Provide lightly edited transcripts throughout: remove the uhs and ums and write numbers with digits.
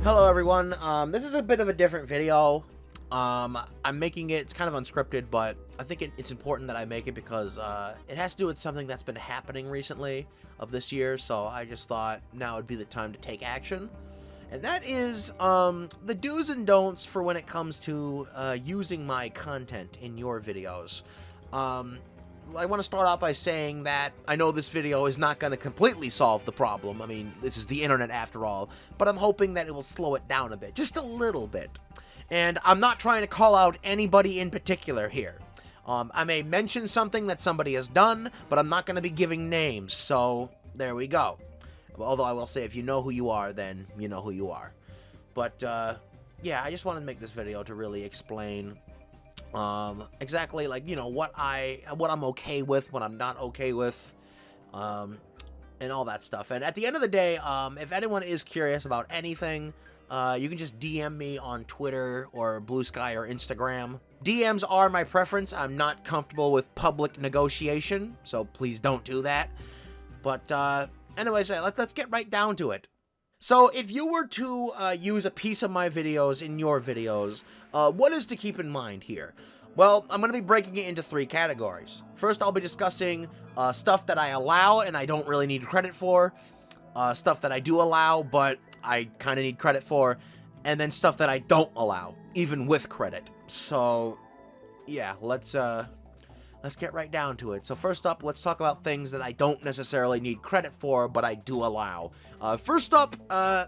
Hello everyone, this is a bit of a different video. I'm making it, it's kind of unscripted, but I think it's important that I make it because it has to do with something that's been happening recently of this year, so I just thought now would be the time to take action. And that is the do's and don'ts for when it comes to using my content in your videos. I want to start out by saying that I know this video is not going to completely solve the problem. I mean, this is the internet after all, but I'm hoping that it will slow it down a bit, just a little bit. And I'm not trying to call out anybody in particular here. I may mention something that somebody has done, but I'm not going to be giving names, so there we go. Although I will say, if you know who you are, then you know who you are. But, yeah, I just wanted to make this video to really explain exactly, like, you know, what I'm okay with, what I'm not okay with, and all that stuff. And at the end of the day, if anyone is curious about anything, you can just DM me on Twitter or Blue Sky or Instagram. DMs are my preference. I'm not comfortable with public negotiation, so please don't do that. But, anyways, let's get right down to it. So, if you were to use a piece of my videos in your videos, what is to keep in mind here? Well, I'm going to be breaking it into 3 categories. First, I'll be discussing stuff that I allow and I don't really need credit for, stuff that I do allow but I kind of need credit for, and then stuff that I don't allow, even with credit. So, yeah, let's get right down to it. So first up, let's talk about things that I don't necessarily need credit for, but I do allow. First up,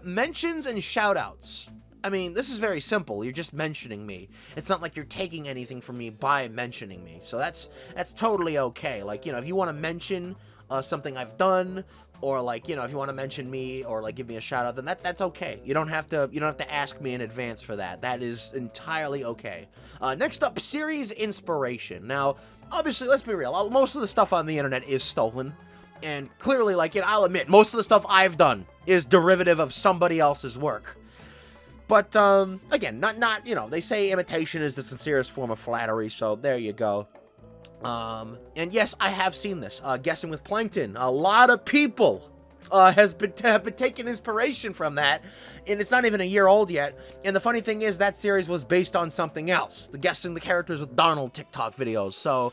mentions and shoutouts. I mean, this is very simple. You're just mentioning me. It's not like you're taking anything from me by mentioning me. So that's totally okay. Like, you know, if you want to mention something I've done, or like, you know, if you want to mention me or like give me a shout out, then that's okay. You don't have to ask me in advance for that. That is entirely okay. Next up, series inspiration. Now, obviously, let's be real. Most of the stuff on the internet is stolen. And clearly, like, you know, I'll admit, most of the stuff I've done is derivative of somebody else's work. But, again, not you know, they say imitation is the sincerest form of flattery, so there you go. And yes, I have seen this. Guessing with Plankton. A lot of people have been taking inspiration from that, and it's not even a year old yet. And the funny thing is, that series was based on something else. The Guessing the Characters with Donald TikTok videos. So,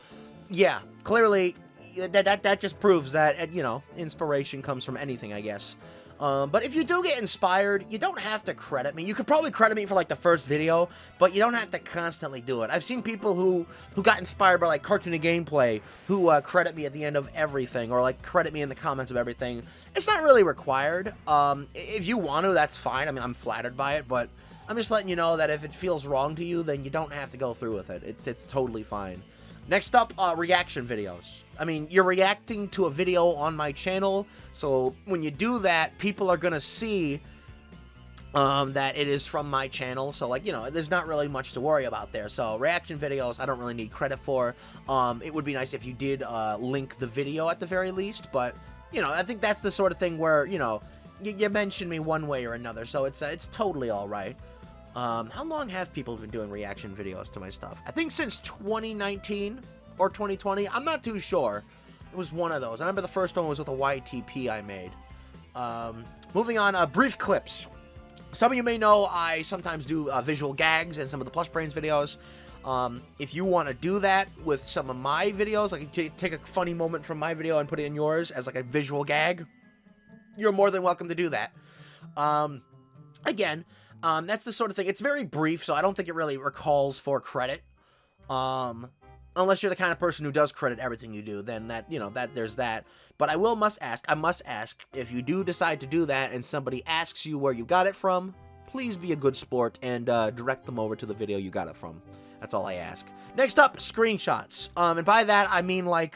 yeah, clearly, that just proves that, you know, inspiration comes from anything, I guess. But if you do get inspired, you don't have to credit me. You could probably credit me for, like, the first video, but you don't have to constantly do it. I've seen people who got inspired by, like, cartoony gameplay, who credit me at the end of everything, or, like, credit me in the comments of everything. It's not really required. If you want to, that's fine. I mean, I'm flattered by it, but I'm just letting you know that if it feels wrong to you, then you don't have to go through with it. It's totally fine. Next up, reaction videos. I mean, you're reacting to a video on my channel, so when you do that, people are gonna see that it is from my channel, so, like, you know, there's not really much to worry about there. So, reaction videos, I don't really need credit for. It would be nice if you did link the video at the very least, but, you know, I think that's the sort of thing where, you know, you mention me one way or another, so it's totally alright. How long have people been doing reaction videos to my stuff? I think since 2019 or 2020. I'm not too sure. It was one of those. I remember the first one was with a YTP I made. Moving on, brief clips. Some of you may know I sometimes do visual gags in some of the Plush Brains videos. If you want to do that with some of my videos, like take a funny moment from my video and put it in yours as like a visual gag, you're more than welcome to do that. Again, that's the sort of thing. It's very brief, so I don't think it really recalls for credit. Unless you're the kind of person who does credit everything you do, then that, you know, that there's that. But I must ask, if you do decide to do that and somebody asks you where you got it from, please be a good sport and direct them over to the video you got it from. That's all I ask. Next up, screenshots. And by that, I mean, like,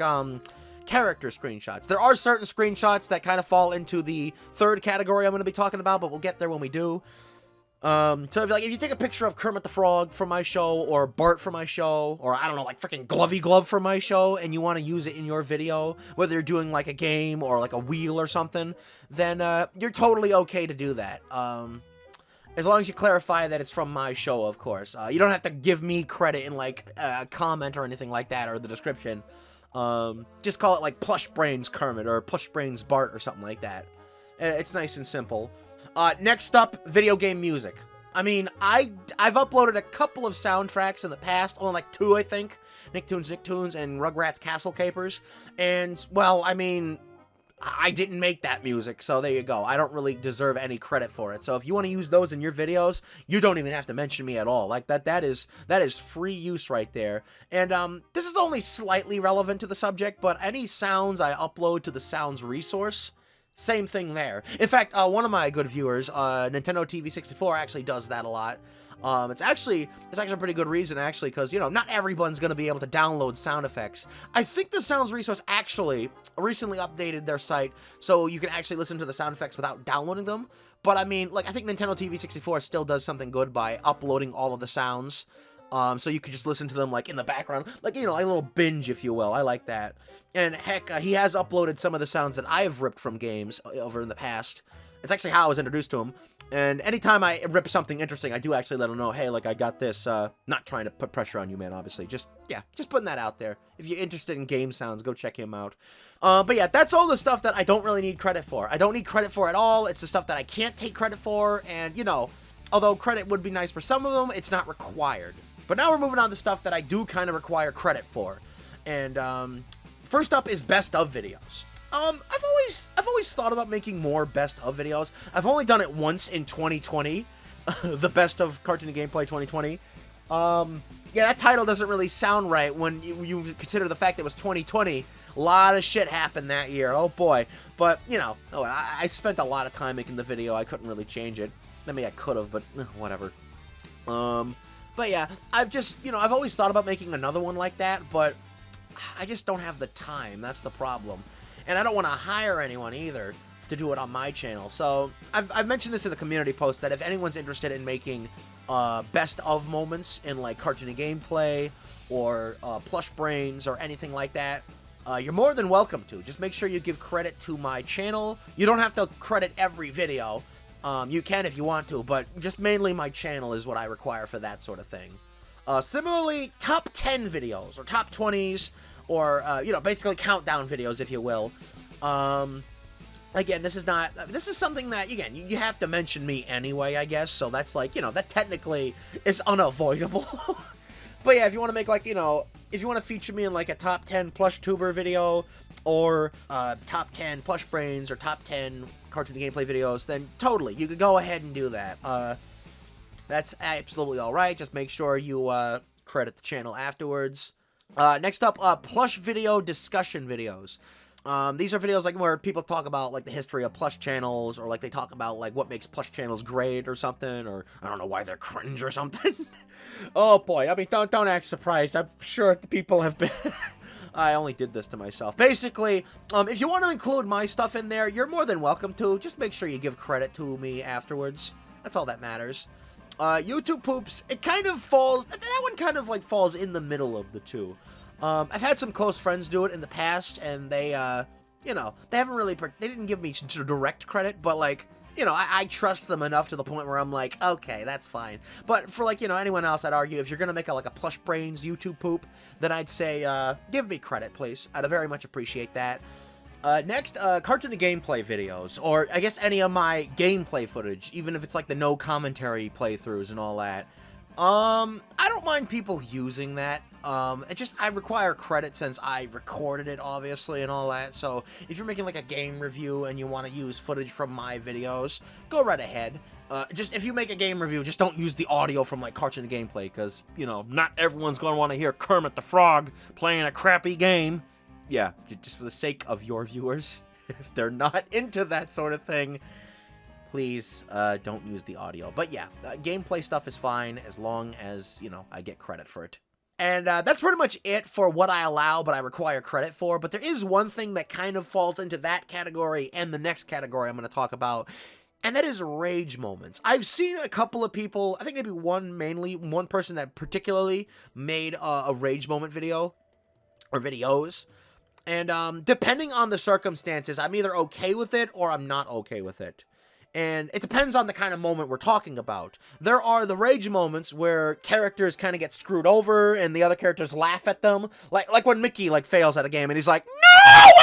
character screenshots. There are certain screenshots that kind of fall into the third category I'm going to be talking about, but we'll get there when we do. So if you take a picture of Kermit the Frog from my show, or Bart from my show, or I don't know, like freaking Glovey Glove from my show, and you want to use it in your video, whether you're doing like a game or like a wheel or something, then you're totally okay to do that. As long as you clarify that it's from my show, of course. You don't have to give me credit in like a comment or anything like that, or the description. Just call it like Plush Brains Kermit or Plush Brains Bart or something like that. It's nice and simple. Next up, video game music. I mean, I've uploaded a couple of soundtracks in the past, only like 2, I think. Nicktoons and Rugrats Castle Capers. And, well, I mean, I didn't make that music, so there you go. I don't really deserve any credit for it. So if you want to use those in your videos, you don't even have to mention me at all. Like, that is free use right there. And this is only slightly relevant to the subject, but any sounds I upload to the sounds resource, same thing there. In fact, one of my good viewers, Nintendo TV 64, actually does that a lot. It's actually a pretty good reason, actually, because, you know, not everyone's going to be able to download sound effects. I think the Sounds Resource actually recently updated their site so you can actually listen to the sound effects without downloading them. But, I mean, like, I think Nintendo TV 64 still does something good by uploading all of the sounds. So you could just listen to them, like, in the background. Like, you know, a little binge, if you will. I like that. And, heck, he has uploaded some of the sounds that I have ripped from games over in the past. It's actually how I was introduced to him. And anytime I rip something interesting, I do actually let him know, hey, like, I got this. Not trying to put pressure on you, man, obviously. Just putting that out there. If you're interested in game sounds, go check him out. But yeah, that's all the stuff that I don't really need credit for. I don't need credit for at all. It's the stuff that I can't take credit for. And, you know, although credit would be nice for some of them, it's not required. But now we're moving on to stuff that I do kind of require credit for. And first up is best of videos. I've always thought about making more best of videos. I've only done it once in 2020, the best of Cartoon Gameplay 2020. Yeah, that title doesn't really sound right when you consider the fact that it was 2020. A lot of shit happened that year. Oh boy. But, you know, I spent a lot of time making the video. I couldn't really change it. I mean, I could have, but whatever. But yeah, I've always thought about making another one like that, but I just don't have the time. That's the problem. And I don't want to hire anyone either to do it on my channel. So I've mentioned this in the community post that if anyone's interested in making best of moments in like cartoony gameplay or plush brains or anything like that, you're more than welcome to. Just make sure you give credit to my channel. You don't have to credit every video. You can if you want to, but just mainly my channel is what I require for that sort of thing. Similarly, top 10 videos or top 20s. Or, you know, basically countdown videos, if you will. Again, this is something that, again, you have to mention me anyway, I guess. So that's like, you know, that technically is unavoidable. But yeah, if you want to make, like, you know, if you want to feature me in, like, a top 10 plush tuber video, or top 10 plush brains, or top 10 cartoon gameplay videos, then totally, you could go ahead and do that. That's absolutely alright. Just make sure you credit the channel afterwards. Next up, plush video discussion videos. These are videos like where people talk about like the history of plush channels, or like they talk about like what makes plush channels great or something, or I don't know why they're cringe or something. Oh boy, I mean, don't act surprised. I'm sure the people have been. I only did this to myself. Basically, if you want to include my stuff in there, you're more than welcome to. Just make sure you give credit to me afterwards. That's all that matters. YouTube poops, it kind of falls, that one kind of like falls in the middle of the two. I've had some close friends do it in the past, and they, you know, they didn't give me direct credit, but like, you know, I trust them enough to the point where I'm like, okay, that's fine. But for like, you know, anyone else, I'd argue if you're gonna make like a plush brains YouTube poop, then I'd say, give me credit, please. I'd very much appreciate that. Next, cartoon gameplay videos, or I guess any of my gameplay footage, even if it's like the no commentary playthroughs and all that. I don't mind people using that. I require credit since I recorded it, obviously, and all that. So if you're making like a game review and you want to use footage from my videos, go right ahead. Just if you make a game review, just don't use the audio from like cartoon gameplay, because, you know, not everyone's gonna want to hear Kermit the Frog playing a crappy game. Yeah, just for the sake of your viewers, if they're not into that sort of thing, please don't use the audio. But yeah, gameplay stuff is fine as long as, you know, I get credit for it. And that's pretty much it for what I allow but I require credit for. But there is one thing that kind of falls into that category and the next category I'm going to talk about, and that is rage moments. I've seen a couple of people, I think maybe one person that particularly made a rage moment video, or videos. And depending on the circumstances, I'm either okay with it or I'm not okay with it. And it depends on the kind of moment we're talking about. There are the rage moments where characters kind of get screwed over and the other characters laugh at them. Like when Mickey like fails at a game and he's like, "No,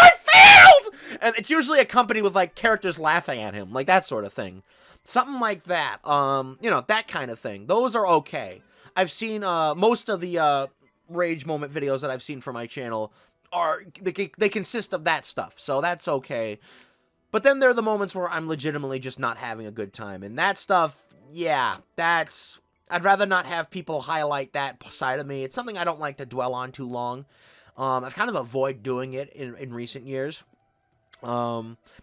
I failed!" And it's usually accompanied with like characters laughing at him, like that sort of thing. Something like that. You know, that kind of thing. Those are okay. I've seen most of the rage moment videos that I've seen for my channel they consist of that stuff, so that's okay. But then there are the moments where I'm legitimately just not having a good time, and that stuff, yeah, I'd rather not have people highlight that side of me. It's something I don't like to dwell on too long. I've kind of avoided doing it in recent years.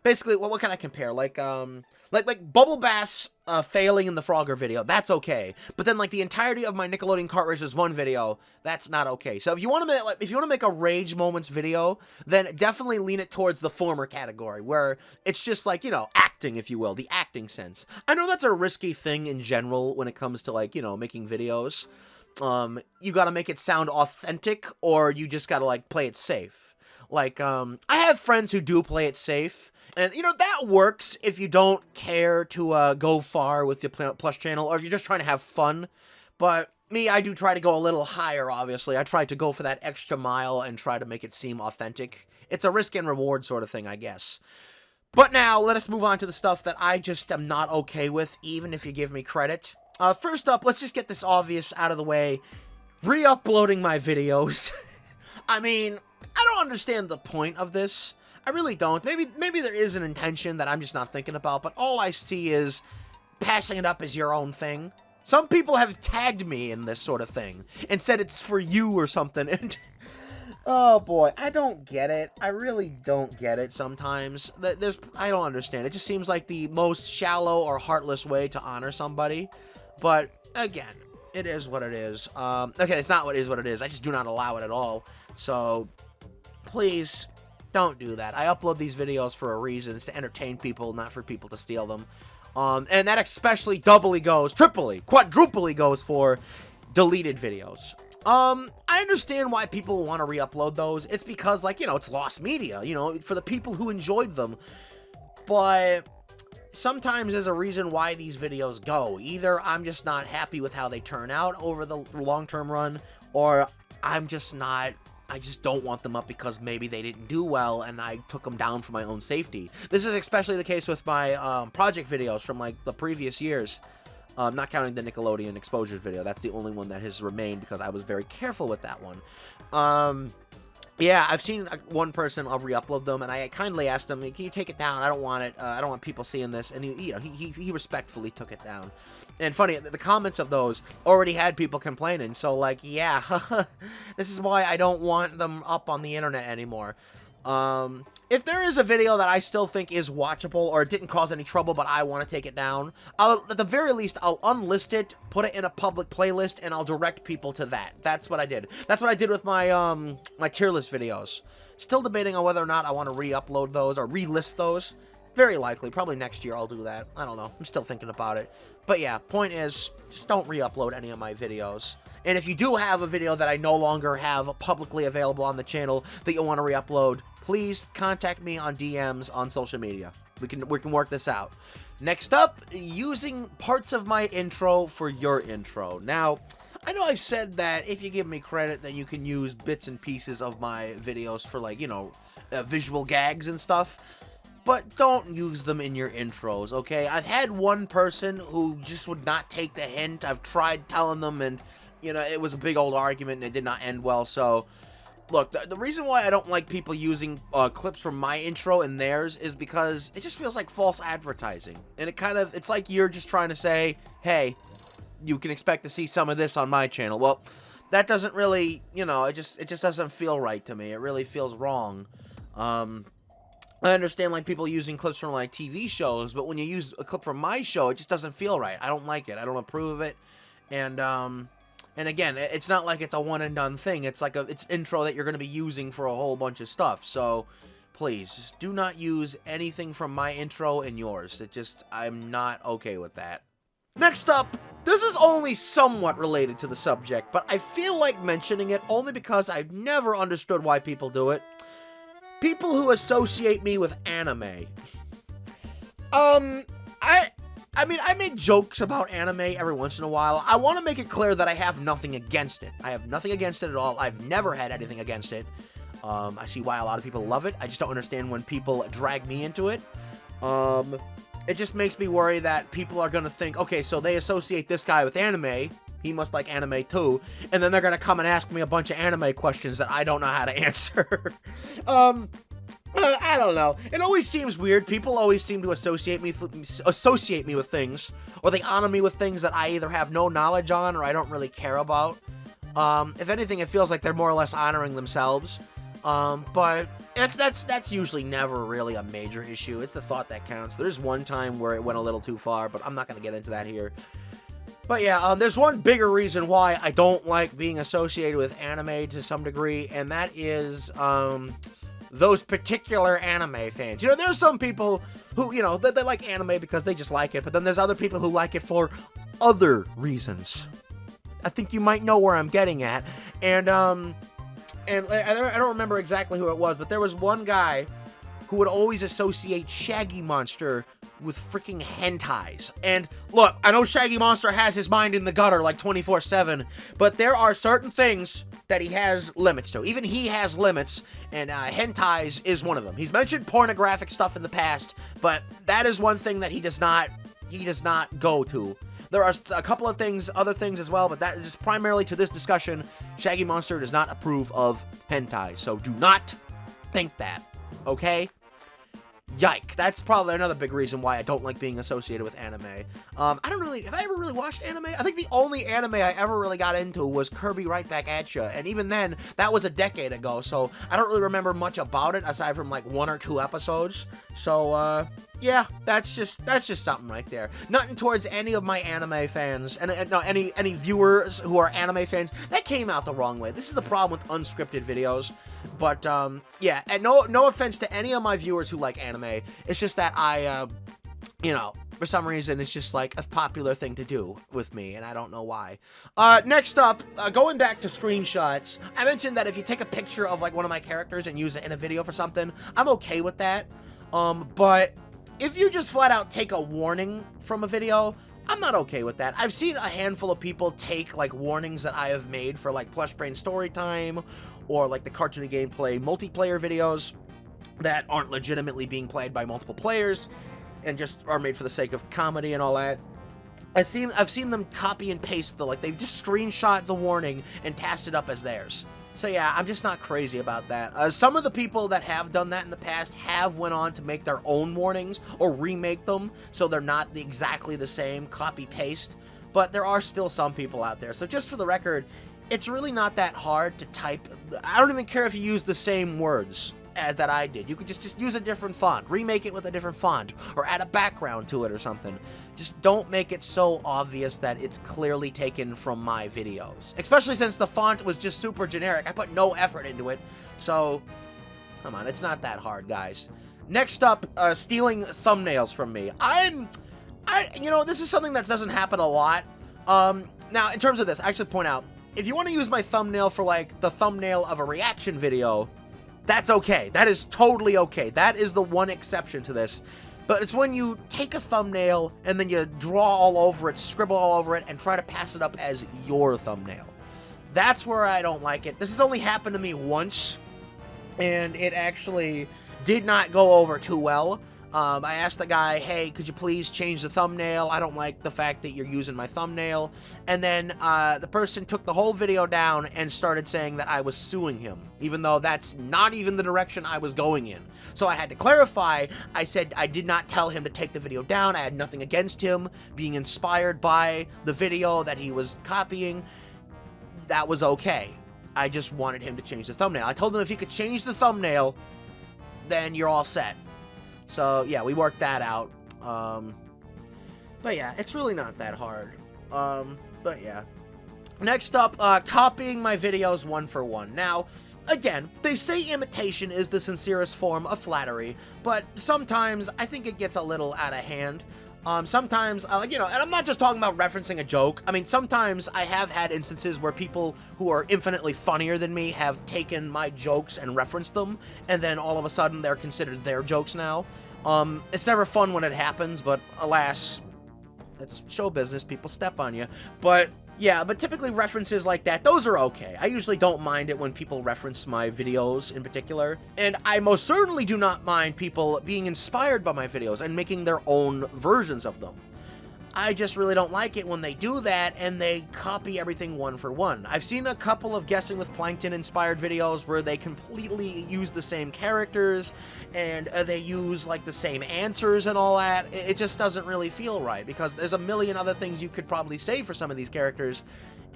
Basically, what can I compare? Like Bubble Bass failing in the Frogger video, that's okay. But then, like, the entirety of my Nickelodeon Kart Racers 1 video, that's not okay. So if you want to make a rage moments video, then definitely lean it towards the former category, where it's just like, you know, acting, if you will, the acting sense. I know that's a risky thing in general when it comes to, like, you know, making videos. You gotta make it sound authentic, or you just gotta, like, play it safe. Like, I have friends who do play it safe, and, you know, that works if you don't care to go far with your plush channel, or if you're just trying to have fun. But me, I do try to go a little higher, obviously. I try to go for that extra mile and try to make it seem authentic. It's a risk and reward sort of thing, I guess. But now, let us move on to the stuff that I just am not okay with, even if you give me credit. First up, let's just get this obvious out of the way. Re-uploading my videos. I mean, I don't understand the point of this. I really don't. Maybe there is an intention that I'm just not thinking about, but all I see is passing it up as your own thing. Some people have tagged me in this sort of thing and said it's for you or something, and oh boy, I don't get it. I really don't get it sometimes. I don't understand. It just seems like the most shallow or heartless way to honor somebody, but again, it is what it is. Okay, it's not what it is. I just do not allow it at all. So please don't do that. I upload these videos for a reason. It's to entertain people, not for people to steal them. And that especially doubly goes, triply, quadruply goes for deleted videos. I understand why people want to re-upload those. It's because, like, you know, it's lost media, you know, for the people who enjoyed them. But sometimes there's a reason why these videos go. Either I'm just not happy with how they turn out over the long-term run, or I just don't want them up because maybe they didn't do well and I took them down for my own safety. This is especially the case with my project videos from, like, the previous years. Not counting the Nickelodeon Exposures video. That's the only one that has remained because I was very careful with that one. Yeah, I've seen one person, I'll re-upload them, and I kindly asked him, can you take it down? I don't want it. I don't want people seeing this. And he respectfully took it down. And funny, the comments of those already had people complaining. So, like, yeah, this is why I don't want them up on the internet anymore. If there is a video that I still think is watchable or it didn't cause any trouble, but I want to take it down, at the very least, I'll unlist it, put it in a public playlist, and I'll direct people to that. That's what I did. That's what I did with my, my tier list videos. Still debating on whether or not I want to re-upload those or relist those. Very likely. Probably next year I'll do that. I don't know. I'm still thinking about it. But yeah, point is, just don't re-upload any of my videos. And if you do have a video that I no longer have publicly available on the channel that you want to re-upload, please contact me on DMs on social media. We can work this out. Next up, using parts of my intro for your intro. Now, I know I've said that if you give me credit, then you can use bits and pieces of my videos for, like, you know, visual gags and stuff. But don't use them in your intros, okay? I've had one person who just would not take the hint. I've tried telling them, and, you know, it was a big old argument, and it did not end well. So, look, the reason why I don't like people using clips from my intro and theirs is because it just feels like false advertising. And it's like you're just trying to say, hey, you can expect to see some of this on my channel. Well, that doesn't really, you know, it just doesn't feel right to me. It really feels wrong. I understand, like, people using clips from, like, TV shows, but when you use a clip from my show, it just doesn't feel right. I don't like it. I don't approve of it. And again, it's not like it's a one-and-done thing. It's like it's intro that you're going to be using for a whole bunch of stuff. So, please, just do not use anything from my intro and yours. I'm not okay with that. Next up, this is only somewhat related to the subject, but I feel like mentioning it only because I've never understood why people do it. People who associate me with anime. I mean, I make jokes about anime every once in a while. I want to make it clear that I have nothing against it. I have nothing against it at all. I've never had anything against it. I see why a lot of people love it. I just don't understand when people drag me into it. it just makes me worry that people are gonna think, okay, so they associate this guy with anime, he must like anime too, and then they're gonna come and ask me a bunch of anime questions that I don't know how to answer. I don't know. It always seems weird. People always seem to associate me with things, or they honor me with things that I either have no knowledge on or I don't really care about. If anything, it feels like they're more or less honoring themselves. But that's usually never really a major issue. It's the thought that counts. There's one time where it went a little too far, but I'm not gonna get into that here. But yeah, there's one bigger reason why I don't like being associated with anime to some degree, and that is, those particular anime fans. You know, there's some people who, you know, they like anime because they just like it, but then there's other people who like it for other reasons. I think you might know where I'm getting at. And I don't remember exactly who it was, but there was one guy who would always associate Shaggy Monster with freaking hentais. And look, I know Shaggy Monster has his mind in the gutter like 24/7, but there are certain things that he has limits to. Even he has limits, and hentais is one of them. He's mentioned pornographic stuff in the past, but that is one thing that he does not go to. There are a couple of things, other things as well, but that is primarily to this discussion. Shaggy Monster does not approve of hentai, so do not think that, okay? Yike. That's probably another big reason why I don't like being associated with anime. Have I ever really watched anime? I think the only anime I ever really got into was Kirby Right Back at Ya, and even then, that was a decade ago, so I don't really remember much about it, aside from like 1 or 2 episodes. So, yeah, that's just something right there. Nothing towards any of my anime fans, and no, any viewers who are anime fans. That came out the wrong way. This is the problem with unscripted videos. But, yeah, and no offense to any of my viewers who like anime. It's just that I, you know, for some reason, it's just like a popular thing to do with me, and I don't know why. Next up, going back to screenshots, I mentioned that if you take a picture of like one of my characters and use it in a video for something, I'm okay with that. But if you just flat out take a warning from a video, I'm not okay with that. I've seen a handful of people take like warnings that I have made for like Plush Brain Storytime or like the Cartoon Gameplay multiplayer videos that aren't legitimately being played by multiple players and just are made for the sake of comedy and all that. I've seen them copy and paste they've just screenshot the warning and passed it up as theirs. So yeah, I'm just not crazy about that. Some of the people that have done that in the past have went on to make their own warnings or remake them so they're not exactly the same copy-paste, but there are still some people out there. So just for the record, it's really not that hard to type. I don't even care if you use the same words as that I did. You could just use a different font, remake it with a different font, or add a background to it or something. Just don't make it so obvious that it's clearly taken from my videos. Especially since the font was just super generic. I put no effort into it. So, come on, it's not that hard, guys. Next up, stealing thumbnails from me. You know, this is something that doesn't happen a lot. Now, in terms of this, I should point out, if you want to use my thumbnail for, like, the thumbnail of a reaction video, that's okay. That is totally okay. That is the one exception to this. But it's when you take a thumbnail and then you draw all over it, scribble all over it, and try to pass it up as your thumbnail. That's where I don't like it. This has only happened to me once, and it actually did not go over too well. I asked the guy, hey, could you please change the thumbnail? I don't like the fact that you're using my thumbnail. And then the person took the whole video down and started saying that I was suing him, even though that's not even the direction I was going in. So I had to clarify. I said I did not tell him to take the video down. I had nothing against him being inspired by the video that he was copying. That was okay. I just wanted him to change the thumbnail. I told him if he could change the thumbnail, then you're all set. So, yeah, we worked that out. But, yeah, it's really not that hard. But, yeah. Next up, copying my videos one for one. Now, again, they say imitation is the sincerest form of flattery, but sometimes I think it gets a little out of hand. Sometimes, you know, and I'm not just talking about referencing a joke. I mean, sometimes I have had instances where people who are infinitely funnier than me have taken my jokes and referenced them, and then all of a sudden they're considered their jokes now. It's never fun when it happens, but alas, it's show business. People step on you. But Yeah, but typically references like that, those are okay. I usually don't mind it when people reference my videos in particular. And I most certainly do not mind people being inspired by my videos and making their own versions of them. I just really don't like it when they do that and they copy everything one for one. I've seen a couple of Guessing with Plankton inspired videos where they completely use the same characters and they use like the same answers and all that. It just doesn't really feel right because there's a million other things you could probably say for some of these characters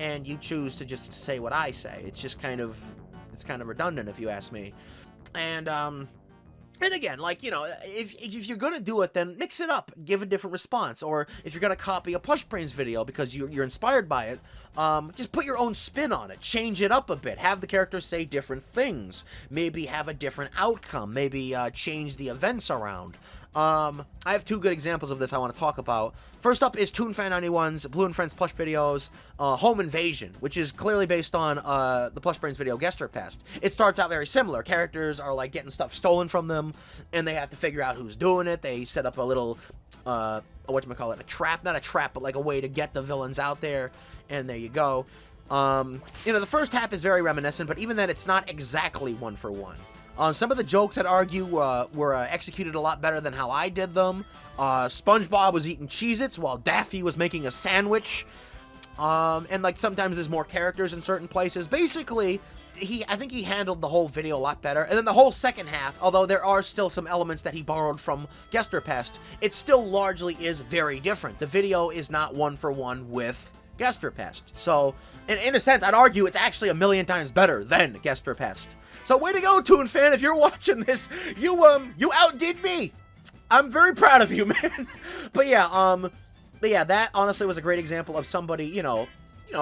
and you choose to just say what I say. It's just kind of redundant if you ask me. And again, like, you know, if you're gonna do it, then mix it up, give a different response. Or if you're gonna copy a Plush Brains video because you're inspired by it, just put your own spin on it, change it up a bit, have the characters say different things, maybe have a different outcome, maybe change the events around. I have two good examples of this I want to talk about. First up is ToonFan91's Blue and Friends plush videos, Home Invasion, which is clearly based on the Plush Brains video Guesser Pest. It starts out very similar. Characters are like getting stuff stolen from them, and they have to figure out who's doing it. They set up a little, whatchamacallit, a trap, not a trap, but like a way to get the villains out there, and there you go. You know, the first half is very reminiscent, but even then, it's not exactly one for one. Some of the jokes, I'd argue, were executed a lot better than how I did them. SpongeBob was eating Cheez-Its while Daffy was making a sandwich. And, like, sometimes there's more characters in certain places. Basically, I think he handled the whole video a lot better. And then the whole second half, although there are still some elements that he borrowed from Guesser Pest, it still largely is very different. The video is not one for one with Guesser Pest. So, in a sense, I'd argue it's actually a million times better than Guesser Pest. So way to go, Toon Fan, if you're watching this, you outdid me. I'm very proud of you, man. But yeah, that honestly was a great example of somebody, you know,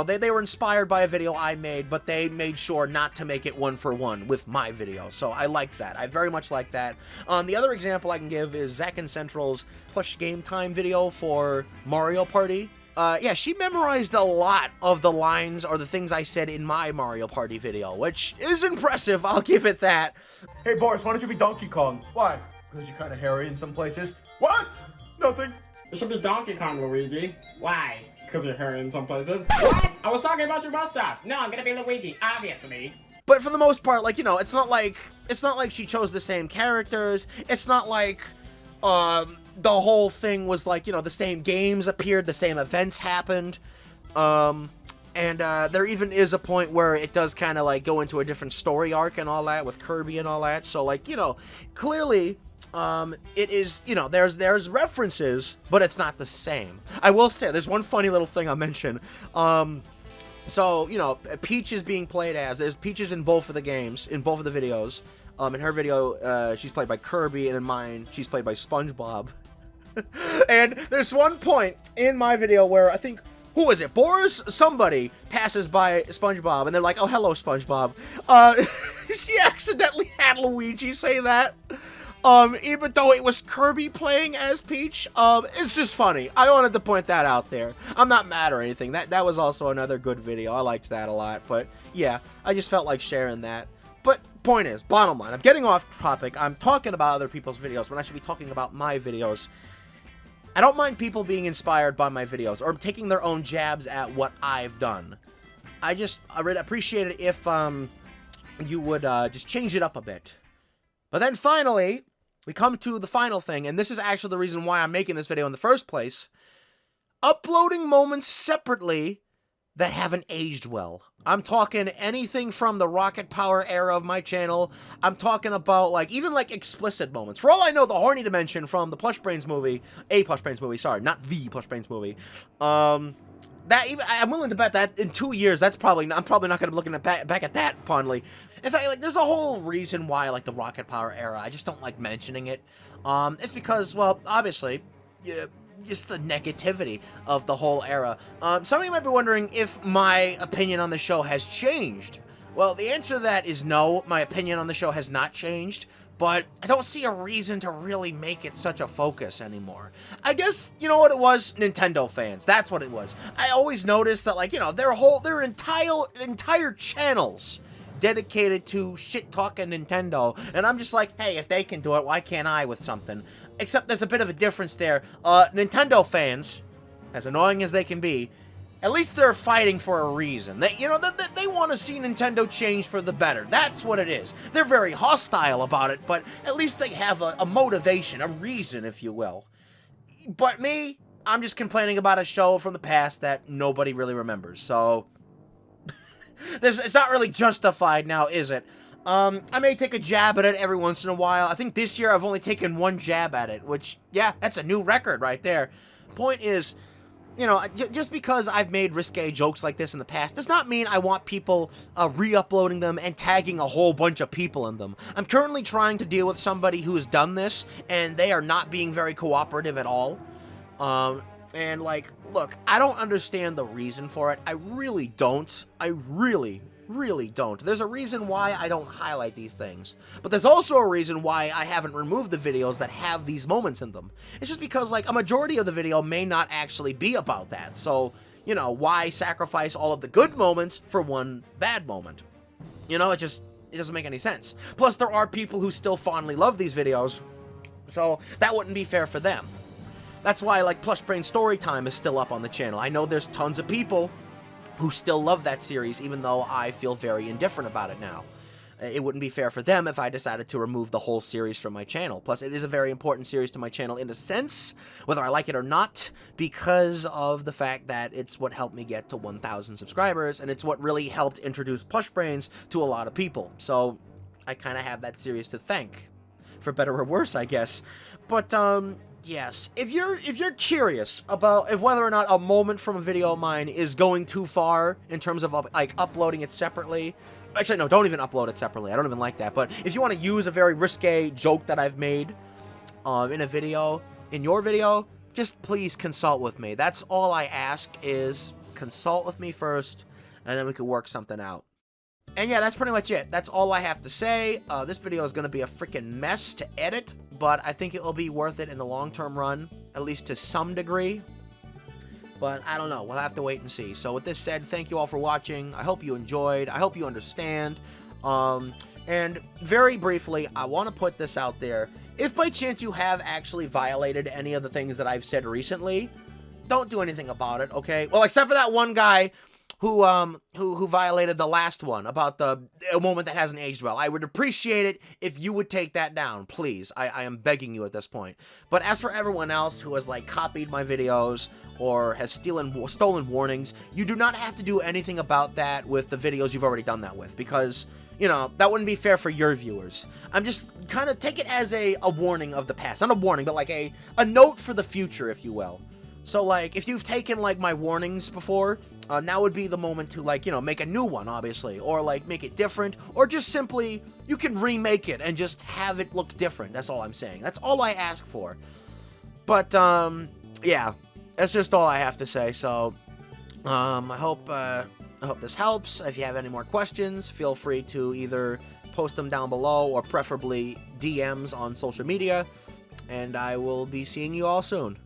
they were inspired by a video I made, but they made sure not to make it one for one with my video. So I liked that. I very much liked that. The other example I can give is Zack and Central's Plush Game Time video for Mario Party. Yeah, she memorized a lot of the lines or the things I said in my Mario Party video, which is impressive, I'll give it that. Hey, Boris, why don't you be Donkey Kong? Why? Because you're kind of hairy in some places. What? Nothing. It should be Donkey Kong, Luigi. Why? Because you're hairy in some places. What? I was talking about your mustache. No, I'm gonna be Luigi, obviously. But for the most part, like, you know, it's not like she chose the same characters. It's not like, the whole thing was like, you know, the same games appeared, the same events happened, and there even is a point where it does kind of like go into a different story arc and all that with Kirby and all that. So like, you know, clearly, it is, you know, there's references, but it's not the same. I will say, there's one funny little thing I'll mention. So, you know, Peach is being played as, there's Peaches in both of the games, in both of the videos. In her video, she's played by Kirby, and in mine, she's played by SpongeBob. And there's one point in my video where I think, who was it? Boris? Somebody passes by SpongeBob, and they're like, oh, hello, SpongeBob. She accidentally had Luigi say that. Even though it was Kirby playing as Peach. It's just funny. I wanted to point that out there. I'm not mad or anything. That was also another good video. I liked that a lot. But, yeah, I just felt like sharing that. But point is, bottom line, I'm getting off topic. I'm talking about other people's videos when I should be talking about my videos. I don't mind people being inspired by my videos or taking their own jabs at what I've done. I would appreciate it if you would just change it up a bit. But then finally, we come to the final thing, and this is actually the reason why I'm making this video in the first place. Uploading moments separately that haven't aged well. I'm talking anything from the Rocket Power era of my channel. I'm talking about, like, even, like, explicit moments. For all I know, the Horny Dimension from the Plush Brains movie, sorry, not the Plush Brains movie, that even, I'm willing to bet that in 2 years, I'm probably not going to be looking back at that fondly. In fact, like, there's a whole reason why I like the Rocket Power era. I just don't like mentioning it. It's because, well, obviously, just the negativity of the whole era. Some of you might be wondering if my opinion on the show has changed. Well, the answer to that is no, my opinion on the show has not changed, but I don't see a reason to really make it such a focus anymore. I guess, you know what it was? Nintendo fans. That's what it was. I always noticed that, like, you know, their entire channels dedicated to shit-talking Nintendo, and I'm just like, hey, if they can do it, why can't I with something? Except there's a bit of a difference there. Nintendo fans, as annoying as they can be, At least they're fighting for a reason. They want to see Nintendo change for the better. That's what it is. They're very hostile about it, but at least they have a motivation, a reason, if you will. But me, I'm just complaining about a show from the past that nobody really remembers. So, it's not really justified now, is it? I may take a jab at it every once in a while. I think this year I've only taken one jab at it, which, yeah, that's a new record right there. Point is, you know, just because I've made risque jokes like this in the past does not mean I want people re-uploading them and tagging a whole bunch of people in them. I'm currently trying to deal with somebody who has done this, and they are not being very cooperative at all. And, like, look, I don't understand the reason for it. I really don't. I really don't. There's a reason why I don't highlight these things. But there's also a reason why I haven't removed the videos that have these moments in them. It's just because, like, a majority of the video may not actually be about that. So, you know, why sacrifice all of the good moments for one bad moment? You know, it doesn't make any sense. Plus, there are people who still fondly love these videos, so that wouldn't be fair for them. That's why, like, Plush Brain Storytime is still up on the channel. I know there's tons of people who still love that series, even though I feel very indifferent about it now. It wouldn't be fair for them if I decided to remove the whole series from my channel. Plus, it is a very important series to my channel in a sense, whether I like it or not, because of the fact that it's what helped me get to 1,000 subscribers, and it's what really helped introduce Plush Brains to a lot of people. So, I kind of have that series to thank. For better or worse, I guess. But, yes, if you're curious about whether or not a moment from a video of mine is going too far in terms of, like, uploading it separately, actually, no, don't even upload it separately, I don't even like that, but if you want to use a very risque joke that I've made in a video, in your video, just please consult with me. That's all I ask, is consult with me first, and then we can work something out. And yeah, that's pretty much it. That's all I have to say. This video is going to be a freaking mess to edit, but I think it will be worth it in the long-term run, at least to some degree. But I don't know. We'll have to wait and see. So with this said, thank you all for watching. I hope you enjoyed. I hope you understand. And very briefly, I want to put this out there. If by chance you have actually violated any of the things that I've said recently, don't do anything about it, okay? Well, except for that one guy who violated the last one about a moment that hasn't aged well. I would appreciate it if you would take that down, please. I am begging you at this point. But as for everyone else who has, like, copied my videos or has stolen warnings, you do not have to do anything about that with the videos you've already done that with, because, you know, that wouldn't be fair for your viewers. I'm just kind of take it as a warning of the past. Not a warning, but like a note for the future, if you will. So, like, if you've taken, like, my warnings before, now would be the moment to, like, you know, make a new one, obviously. Or, like, make it different. Or just simply, you can remake it and just have it look different. That's all I'm saying. That's all I ask for. But, yeah. That's just all I have to say. So, I hope this helps. If you have any more questions, feel free to either post them down below or preferably DMs on social media. And I will be seeing you all soon.